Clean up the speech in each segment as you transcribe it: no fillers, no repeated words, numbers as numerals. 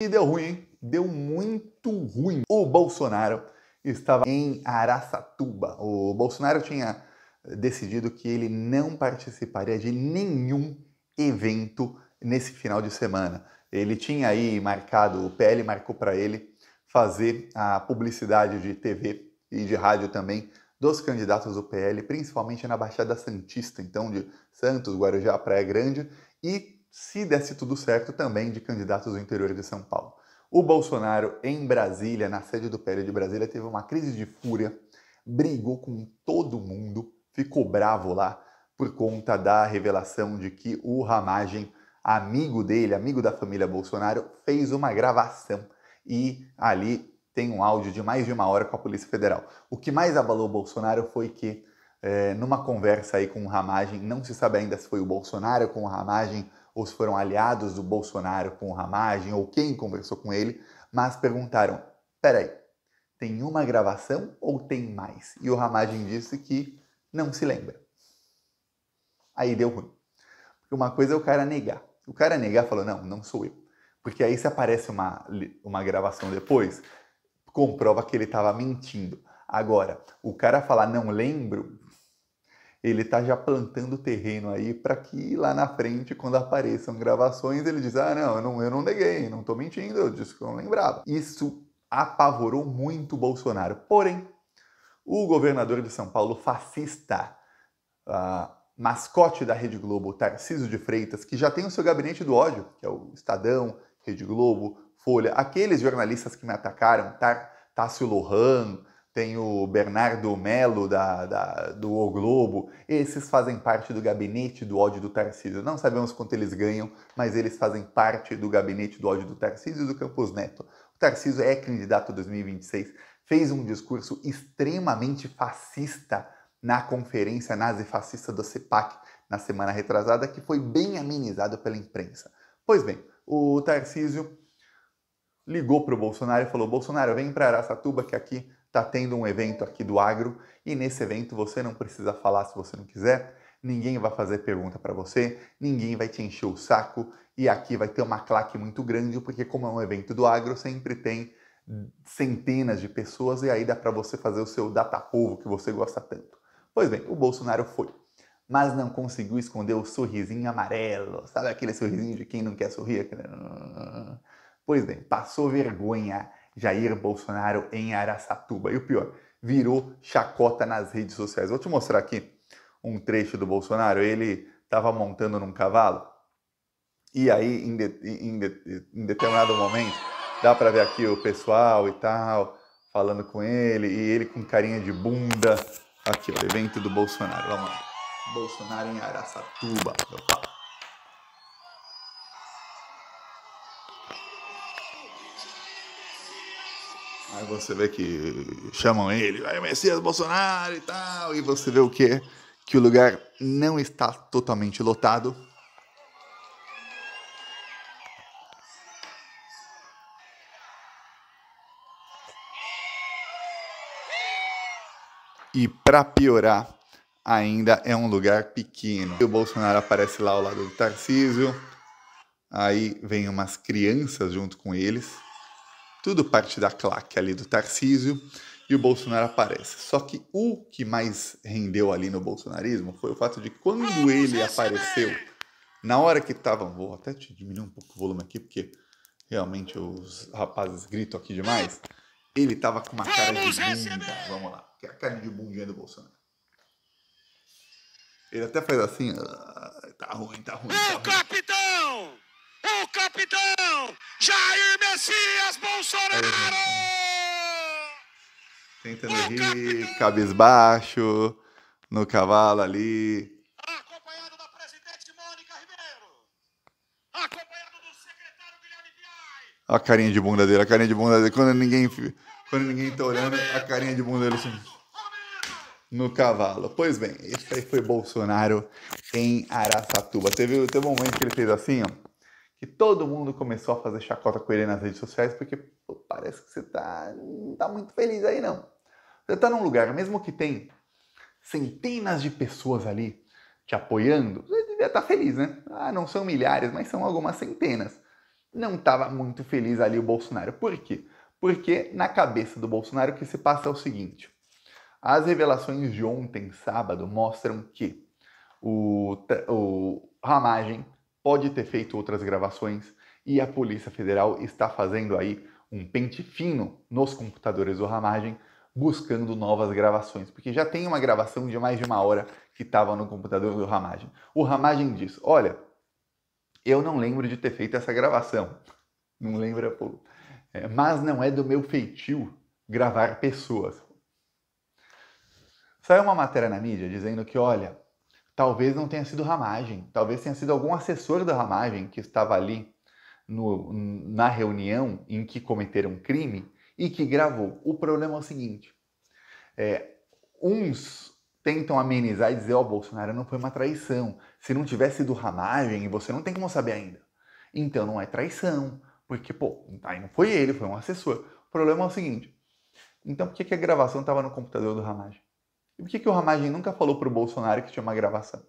E deu ruim, hein? Deu muito ruim. O Bolsonaro estava em Araçatuba. O Bolsonaro tinha decidido que ele não participaria de nenhum evento nesse final de semana. Ele tinha aí marcado, o PL marcou para ele fazer a publicidade de TV e de rádio também dos candidatos do PL, principalmente na Baixada Santista, então de Santos, Guarujá, Praia Grande, e se desse tudo certo também de candidatos do interior de São Paulo. O Bolsonaro em Brasília, na sede do PL de Brasília, teve uma crise de fúria, brigou com todo mundo, ficou bravo lá por conta da revelação de que o Ramagem, amigo dele, amigo da família Bolsonaro, fez uma gravação e ali tem um áudio de mais de 1 hora com a Polícia Federal. O que mais abalou o Bolsonaro foi que, numa conversa aí com o Ramagem, não se sabe ainda se foi o Bolsonaro com o Ramagem ou se foram aliados do Bolsonaro com o Ramagem, ou quem conversou com ele, mas perguntaram, peraí, tem uma gravação ou tem mais? E o Ramagem disse que não se lembra. Aí deu ruim. Porque uma coisa é o cara negar. O cara negar falou, não sou eu. Porque aí se aparece uma gravação depois, comprova que ele estava mentindo. Agora, o cara falar não lembro, ele tá já plantando terreno aí para que lá na frente, quando apareçam gravações, ele diz, eu não neguei, não tô mentindo, eu disse que eu não lembrava. Isso apavorou muito o Bolsonaro. Porém, o governador de São Paulo, fascista, mascote da Rede Globo, Tarcísio de Freitas, que já tem o seu gabinete do ódio, que é o Estadão, Rede Globo, Folha, aqueles jornalistas que me atacaram, Tássio Lohan, tem o Bernardo Melo do O Globo, esses fazem parte do gabinete do ódio do Tarcísio. Não sabemos quanto eles ganham, mas eles fazem parte do gabinete do ódio do Tarcísio e do Campos Neto. O Tarcísio é candidato a 2026, fez um discurso extremamente fascista na conferência nazifascista do CEPAC na semana retrasada, que foi bem amenizado pela imprensa. Pois bem, o Tarcísio ligou para o Bolsonaro e falou, Bolsonaro, vem para Araçatuba que aqui está tendo um evento aqui do agro e nesse evento você não precisa falar se você não quiser, ninguém vai fazer pergunta para você, ninguém vai te encher o saco e aqui vai ter uma claque muito grande porque como é um evento do agro sempre tem centenas de pessoas e aí dá para você fazer o seu data-povo que você gosta tanto. Pois bem, o Bolsonaro foi, mas não conseguiu esconder o sorrisinho amarelo, sabe aquele sorrisinho de quem não quer sorrir? Pois bem, passou vergonha Jair Bolsonaro em Araçatuba. E o pior, virou chacota nas redes sociais. Vou te mostrar aqui um trecho do Bolsonaro. Ele estava montando num cavalo e aí, em determinado momento, dá para ver aqui o pessoal e tal, falando com ele, e ele com carinha de bunda. Aqui, ó, evento do Bolsonaro. Vamos lá. Bolsonaro em Araçatuba. Opa. Aí você vê que chamam ele, vai Messias Bolsonaro e tal, e você vê o quê? Que o lugar não está totalmente lotado. E para piorar, ainda é um lugar pequeno. E o Bolsonaro aparece lá ao lado do Tarcísio, aí vem umas crianças junto com eles, tudo parte da claque ali do Tarcísio, e o Bolsonaro aparece. Só que o que mais rendeu ali no bolsonarismo foi o fato de quando ele apareceu, na hora que estavam... Vou até te diminuir um pouco o volume aqui, porque realmente os rapazes gritam aqui demais. Ele tava com uma cara de bunda, vamos lá, que é a cara de bundinha do Bolsonaro. Ele até faz assim, tá ruim, tá ruim, tá ruim. O capitão, Jair Messias Bolsonaro! Tentando rir, cabisbaixo, no cavalo ali. Acompanhado da presidente Mônica Ribeiro. Acompanhado do secretário Guilherme Piai. Olha a carinha de bunda dele, a carinha de bunda dele. Quando ninguém tá olhando, a carinha de bunda dele assim, no cavalo. Pois bem, esse aí foi Bolsonaro em Araçatuba. Teve um momento que ele fez assim, ó, que todo mundo começou a fazer chacota com ele nas redes sociais, porque pô, parece que você não tá muito feliz aí, não. Você tá num lugar, mesmo que tem centenas de pessoas ali te apoiando, você devia estar feliz, né? Não são milhares, mas são algumas centenas. não estava muito feliz ali o Bolsonaro. Por quê? Porque na cabeça do Bolsonaro o que se passa é o seguinte: as revelações de ontem, sábado, mostram que o Ramagem pode ter feito outras gravações e a Polícia Federal está fazendo aí um pente fino nos computadores do Ramagem, buscando novas gravações, porque já tem uma gravação de mais de 1 hora que estava no computador do Ramagem. O Ramagem diz: olha, eu não lembro de ter feito essa gravação, não lembra, pô, mas não é do meu feitio gravar pessoas. Saiu uma matéria na mídia dizendo que, olha, talvez não tenha sido Ramagem, talvez tenha sido algum assessor da Ramagem que estava ali na reunião em que cometeram um crime e que gravou. O problema é o seguinte: uns tentam amenizar e dizer, ó, Bolsonaro, não foi uma traição. Se não tivesse sido Ramagem, você não tem como saber ainda. Então não é traição, porque, pô, aí não foi ele, foi um assessor. O problema é o seguinte: então por que a gravação estava no computador do Ramagem? E por que o Ramagem nunca falou pro Bolsonaro que tinha uma gravação?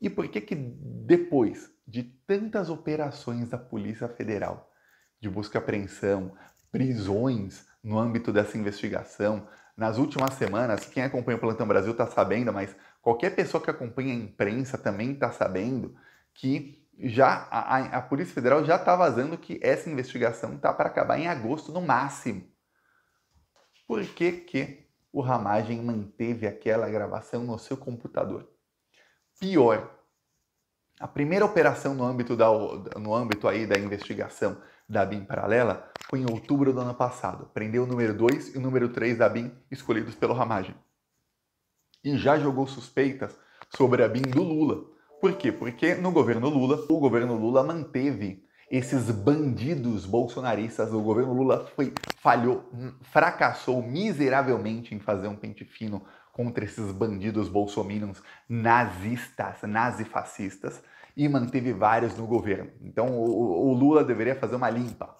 E por que depois de tantas operações da Polícia Federal, de busca e apreensão, prisões no âmbito dessa investigação, nas últimas semanas, quem acompanha o Plantão Brasil está sabendo, mas qualquer pessoa que acompanha a imprensa também está sabendo que já a Polícia Federal já está vazando que essa investigação está para acabar em agosto no máximo. Por que o Ramagem manteve aquela gravação no seu computador? Pior, a primeira operação no âmbito aí da investigação da BIM paralela foi em outubro do ano passado. Prendeu o número 2 e o número 3 da BIM escolhidos pelo Ramagem. E já jogou suspeitas sobre a BIM do Lula. Por quê? Porque no governo Lula, o governo Lula manteve esses bandidos bolsonaristas. O governo Lula fracassou miseravelmente em fazer um pente fino contra esses bandidos bolsominions nazistas, nazifascistas, e manteve vários no governo. Então o Lula deveria fazer uma limpa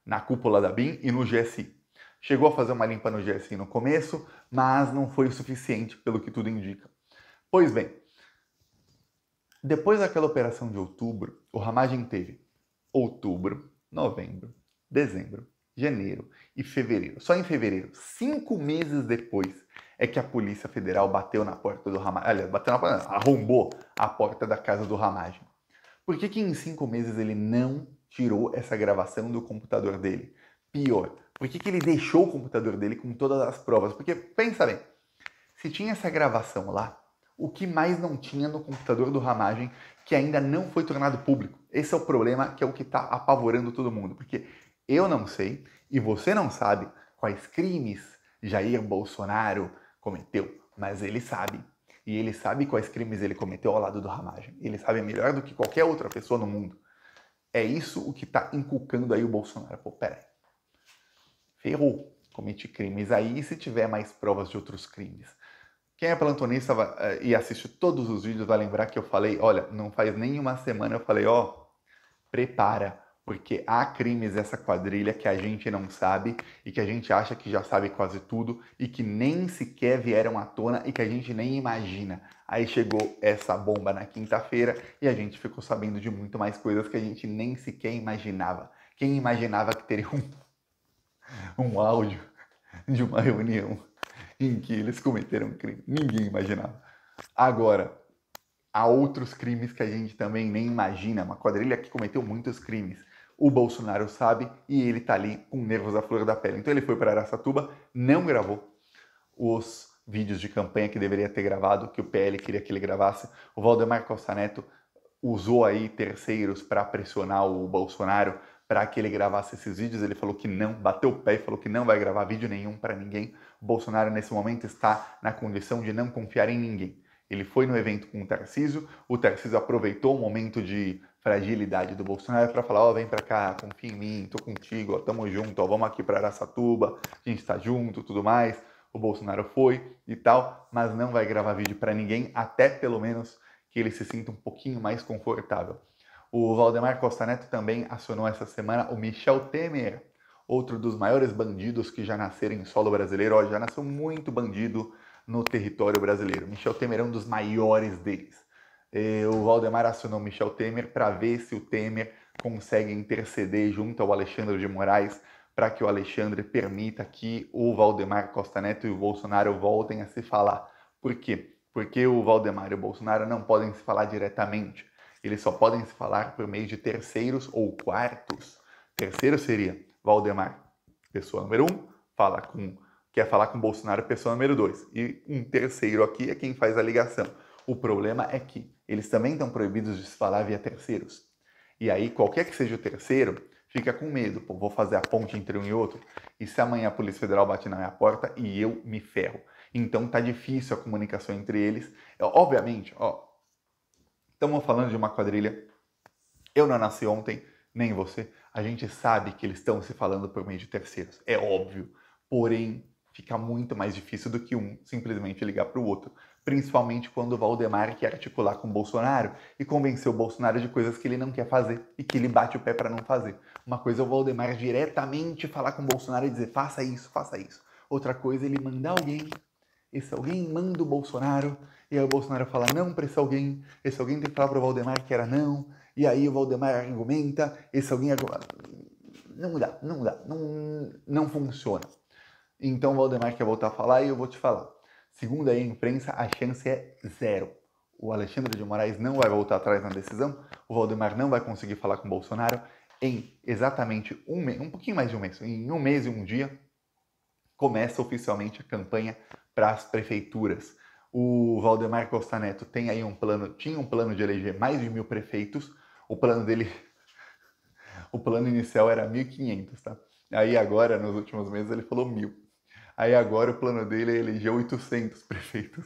na cúpula da BIM e no GSI. Chegou a fazer uma limpa no GSI no começo, mas não foi o suficiente, pelo que tudo indica. Pois bem, depois daquela operação de outubro, o Ramagem teve outubro, novembro, dezembro, janeiro e fevereiro. Só em fevereiro, 5 meses depois, é que a Polícia Federal bateu na porta do Ramagem. Aliás, arrombou a porta da casa do Ramagem. Por que em 5 meses ele não tirou essa gravação do computador dele? Pior, por que ele deixou o computador dele com todas as provas? Porque, pensa bem, se tinha essa gravação lá, o que mais não tinha no computador do Ramagem que ainda não foi tornado público? Esse é o problema, que é o que está apavorando todo mundo. Porque eu não sei, e você não sabe, quais crimes Jair Bolsonaro cometeu, mas ele sabe. E ele sabe quais crimes ele cometeu ao lado do Ramagem. Ele sabe melhor do que qualquer outra pessoa no mundo. É isso o que está inculcando aí o Bolsonaro. Pô, peraí. Ferrou. Cometi crimes aí, e se tiver mais provas de outros crimes? Quem é plantonista e assiste todos os vídeos vai lembrar que eu falei, olha, não faz nem uma semana eu falei, ó, prepara, porque há crimes dessa quadrilha que a gente não sabe e que a gente acha que já sabe quase tudo e que nem sequer vieram à tona e que a gente nem imagina. Aí chegou essa bomba na quinta-feira e a gente ficou sabendo de muito mais coisas que a gente nem sequer imaginava. Quem imaginava que teria um áudio de uma reunião em que eles cometeram crime? Ninguém imaginava. Agora, há outros crimes que a gente também nem imagina. Uma quadrilha que cometeu muitos crimes. O Bolsonaro sabe e ele tá ali com nervos à flor da pele. Então ele foi para Araçatuba, não gravou os vídeos de campanha que deveria ter gravado, que o PL queria que ele gravasse. O Valdemar Costa Neto usou aí terceiros para pressionar o Bolsonaro para que ele gravasse esses vídeos. Ele falou que não, bateu o pé e falou que não vai gravar vídeo nenhum para ninguém. O Bolsonaro, nesse momento, está na condição de não confiar em ninguém. Ele foi no evento com o Tarcísio aproveitou o momento de fragilidade do Bolsonaro para falar, ó, vem para cá, confia em mim, tô contigo, ó, tamo junto, ó, vamos aqui para Araçatuba, a gente tá junto, tudo mais. O Bolsonaro foi e tal, mas não vai gravar vídeo para ninguém, até pelo menos que ele se sinta um pouquinho mais confortável. O Valdemar Costa Neto também acionou essa semana o Michel Temer, outro dos maiores bandidos que já nasceram em solo brasileiro. Ó, já nasceu muito bandido no território brasileiro. Michel Temer é um dos maiores deles. O Valdemar acionou Michel Temer para ver se o Temer consegue interceder junto ao Alexandre de Moraes para que o Alexandre permita que o Valdemar Costa Neto e o Bolsonaro voltem a se falar. Por quê? Porque o Valdemar e o Bolsonaro não podem se falar diretamente. Eles só podem se falar por meio de terceiros ou quartos. Terceiro seria Valdemar, pessoa número 1, quer falar com Bolsonaro, pessoa número 2. E um terceiro aqui é quem faz a ligação. O problema é que eles também estão proibidos de se falar via terceiros. E aí, qualquer que seja o terceiro, fica com medo. Pô, vou fazer a ponte entre um e outro. E se amanhã a Polícia Federal bate na minha porta e eu me ferro? Então tá difícil a comunicação entre eles. Obviamente, estamos falando de uma quadrilha. Eu não nasci ontem, nem você. A gente sabe que eles estão se falando por meio de terceiros. É óbvio. Porém, fica muito mais difícil do que um simplesmente ligar para o outro. Principalmente quando o Valdemar quer articular com o Bolsonaro e convencer o Bolsonaro de coisas que ele não quer fazer e que ele bate o pé para não fazer. Uma coisa é o Valdemar diretamente falar com o Bolsonaro e dizer faça isso, faça isso. Outra coisa é ele mandar alguém, esse alguém manda o Bolsonaro, e aí o Bolsonaro fala não para esse alguém tem que falar para o Valdemar que era não, e aí o Valdemar argumenta, esse alguém argumenta. Não funciona. Então o Valdemar quer voltar a falar e eu vou te falar. Segundo a imprensa, a chance é 0. O Alexandre de Moraes não vai voltar atrás na decisão, o Valdemar não vai conseguir falar com o Bolsonaro em exatamente um mês, um pouquinho mais de um mês, em um mês e um dia, começa oficialmente a campanha para as prefeituras. O Valdemar Costa Neto tinha um plano de eleger mais de 1.000 prefeitos, o plano inicial era 1.500, tá? Aí agora, nos últimos meses, ele falou 1.000. Aí agora o plano dele é eleger 800 prefeitos.